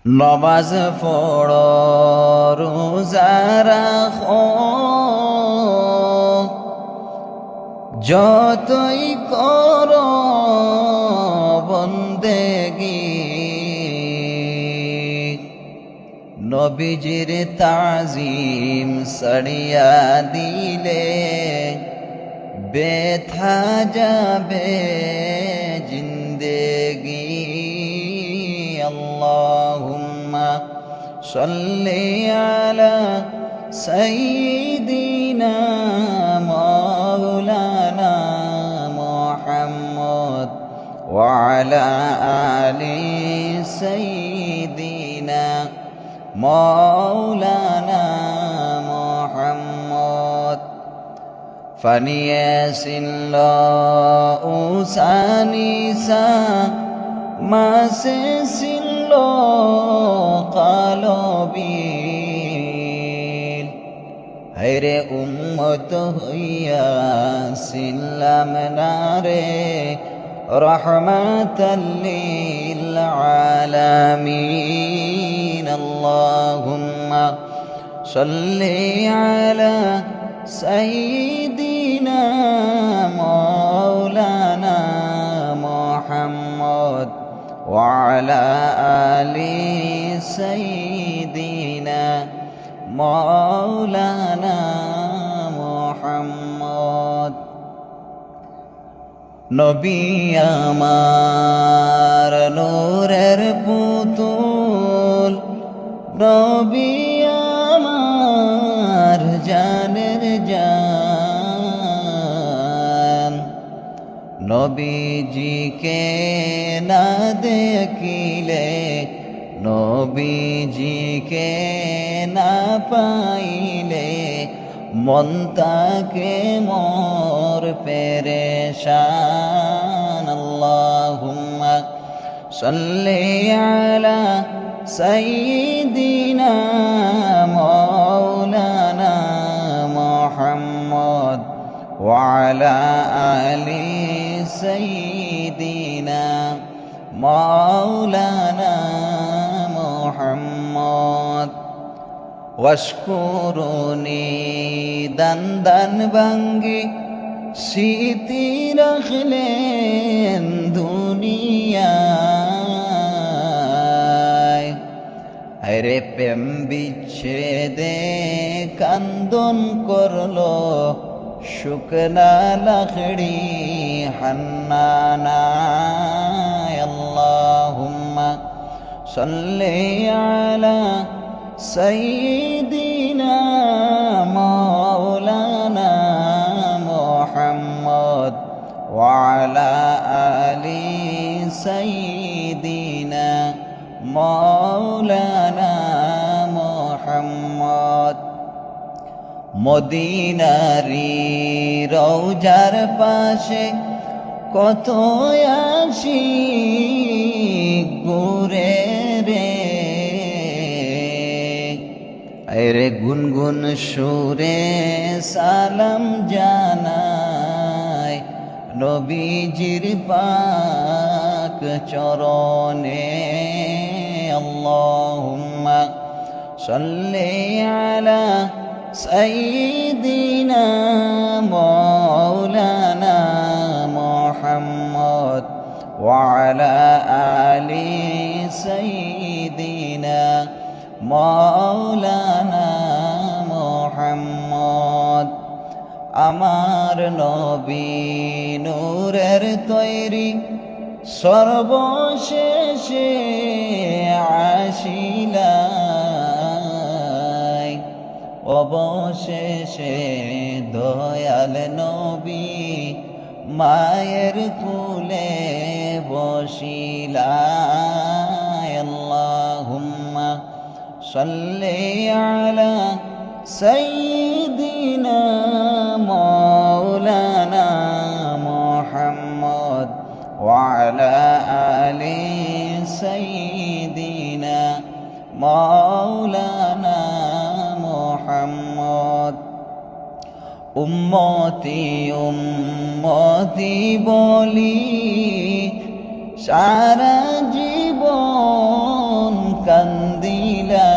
নমাজ পড়ো রোজা রাখো, যতই করো বন্দেগি, নবীজির তাজিম সড়িয়া দিলে বেথা যাবে জিন্দেগি। আল্লাহুম্মা সাল্লি আলা সাইয়্যিদিনা মাওলানা মুহাম্মদ ওয়া আলা আলি সাইয়্যিদিনা মাওলানা মুহাম্মদ। ফানিয়াসিল্লাহু সানিসা মাসিল্লো কালবি, হায়রে উম্মত হইয়া সিল্লাম নারে রহমাতাল লিল আলামিন। আল্লাহুম্মা সাল্লি আলা সাইয়্যিদিনা মাওলানা মুহাম্মদ ওয়া আলা আলি সাইয়্যিদিনা মাওলানা মুহাম্মদ। নবী আমার নূরের পুতুল, নবী আমার জানের জান, নবীজিকে না দেখিলে, নবীজিকে না পাইলে মন তাকে মোর পেরেশান। আল্লাহুম্মা সাল্লি আলা সাইয়্যিদিনা মাওলানা মুহাম্মদ ওয়া আলা আলি সাইয়্যিদিনা মাওলানা মুহাম্মদ। ওয়াশকুরুনি দান ভাঙ্গি স্মৃতি রাখলেন দুনিয়ায়, আরে প্রেম বিচ্ছেদে কান্দন করলো শুকনা লাকড়ি হান্নানায়। আল্লাহুম্মা সাল্লি আলা সাইয়্যিদিনা মাওলানা মুহাম্মদ ওয়া আলা আলি সাইয়্যিদিনা মাওলানা মুহাম্মদ। মদিনারি রওজার পাশে কত আসি ঘুরে রে, আরে গুনগুন সুরে সালাম জানাই নবীজির পাক চরণে। আল্লাহুম্মা সাল্লি আলা সাইয়্যিদিনা মাওলানা মুহাম্মদ ওয়া আলা আলি সাইয়্যিদিনা মাওলানা মুহাম্মদ। আমার নবী নূরের তৈরি সর্বশেষে আসিলাই, অবশেষে দয়াল নবী মায়ের কুলে বসিলাই। আল্লাহুম্মা সাল্লি আলা সাইয়্যিদিনা মাওলানা মুহাম্মদ ওয়া আলা আলি সাইয়্যিদিনা মাওলানা মুহাম্মদ। উম্মতি উম্মতি বলি সারা জীবন কান্দিলাই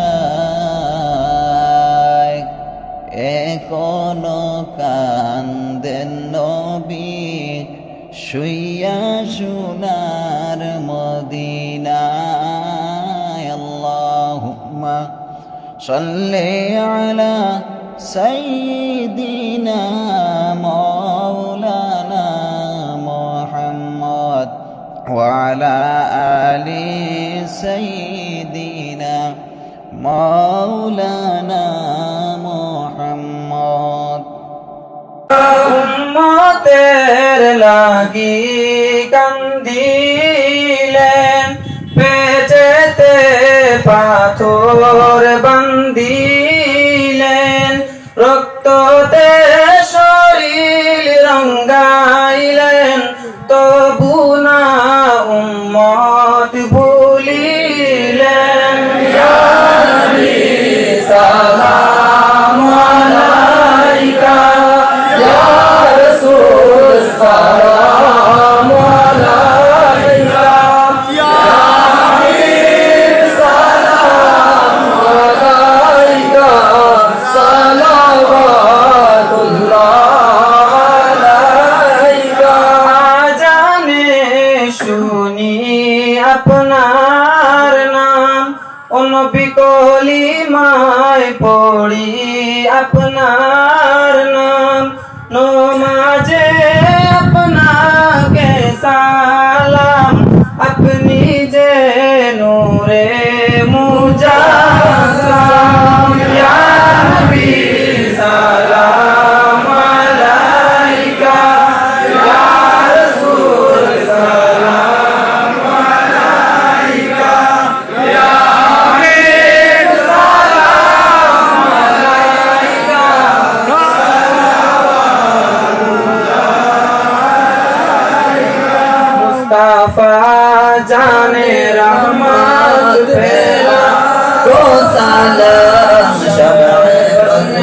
এখনো কান্দেন নবী শুইয়া সোনার মদিনায় আল্লাহুম্মা সাল্লি আলা সাইয়্যিদিনা মাওলানা মুহাম্মদ ওয়া আলা আলি সাইয়্যিদিনা মাওলানা মুহাম্মদ উম্মতের লাগি কান্দিলেন পেটেতে পাথর বান্দিলেন রক্ততে শরীর রঙ্গাইলেন তবু না উম্মত ভুলিলেন ইয়া নবী সালাম আলাইকা ইয়া রাসূল সালাম আলাইকা ইয়া হাবিব সালাম আলাইকা সালাওয়াতুল্লাহ আলাইকা জানে শুনি আপনার নাম ও নবী কলিমায় পড়ি আপনার নাম নমাজে আপনাকে সালাম আপনি যে নূরে মুজাসসাম ইয়া নবী সালাম আলাইকা ইয়া রাসূল সালাম আলাইকা ইয়া হাবিব সালাম আলাইকা मुस्ताफा जाने रहमत फैला तो सलाम शम्ए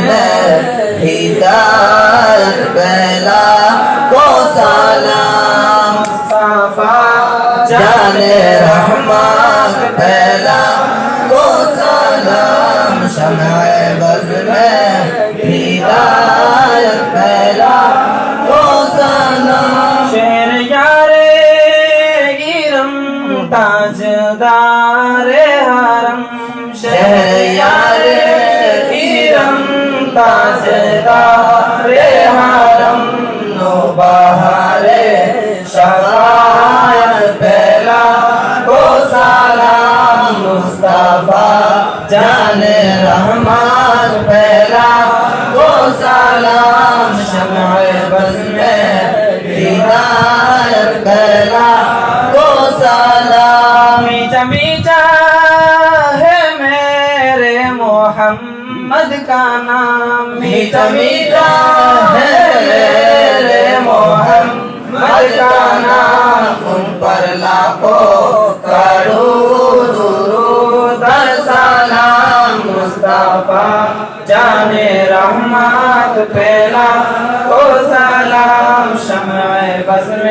में हिदायत फैला तो सलाम मुस्ताफा जाने रहमत फैला तो सलाम शम्ए में हिदायत फैला तो सलाम शेर यारे ताजदारे हरम शहरयारे इरम ताजदारे हरम नो बहारे शफाअत फैला को सलाम मुस्तफा जाने रहमत फैला को सलाम शम्ए बज़ में हिदायत फैला मीठा मीठा है मेरे मोहम्मद का नाम मीठा मीठा है मेरे मोहम्मद का नाम उन पर लाखों करोड़ दुरूद सलाम मुस्तफा जाने रहमत फैला ओ सलाम शम्ए बज़ में